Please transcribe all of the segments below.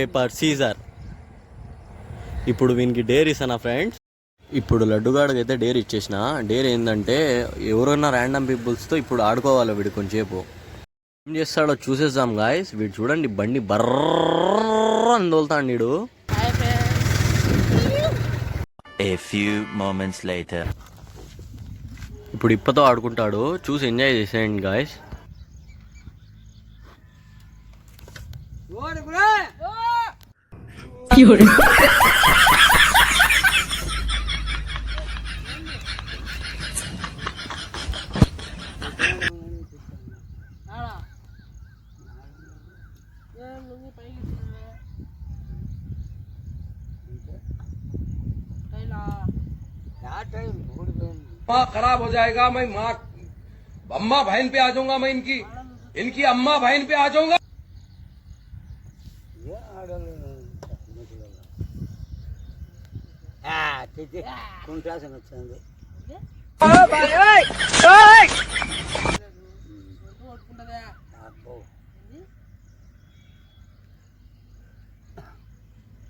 Paper scissor. ఇప్పుడు వీనికి dare ఇస్తానా ఫ్రెండ్స్. ఇప్పుడు లడ్డుగాడికి అయితే డేర్ ఇచ్చేసిన. డేర్ ఏంటంటే ఎవరైనా ర్యాండమ్ పీపుల్స్తో ఇప్పుడు ఆడుకోవాలి వీడు కొంచెంసేపు. ఏం చేస్తాడో చూసేద్దాం గాయస్. వీడు చూడండి బండి బర్ర అని తోలుతాడు వీడు. A few moments later. ఇప్పుడు ఇప్పతో ఆడుకుంటాడు, చూసి ఎంజాయ్ చేసేయండి గాయస్. माँ खराब हो जाएगा, मैं माँ अम्मा बहन पे आ जाऊंगा, मैं इनकी अम्मा बहन पे आ जाऊंगा.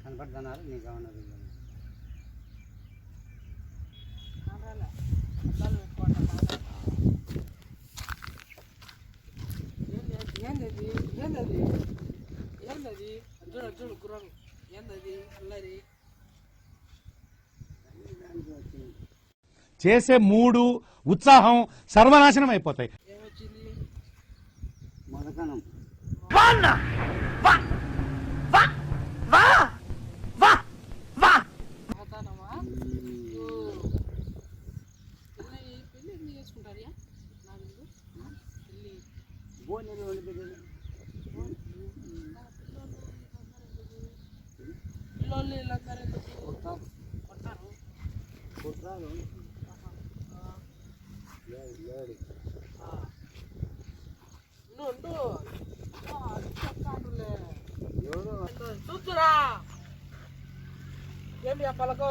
కనపడుతున్నారు నీకు ఏమన్నది చేసే మూడు ఉత్సాహం సర్వనాశనం అయిపోతాయి. మొదకనం చూస్తురా ఏమి పలకో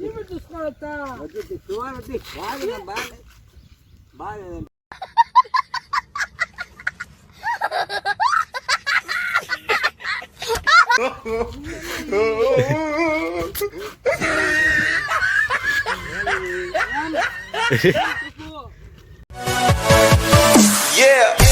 మళ్ళీ చూసుకోవచ్చా బాగా బాగా Yeah.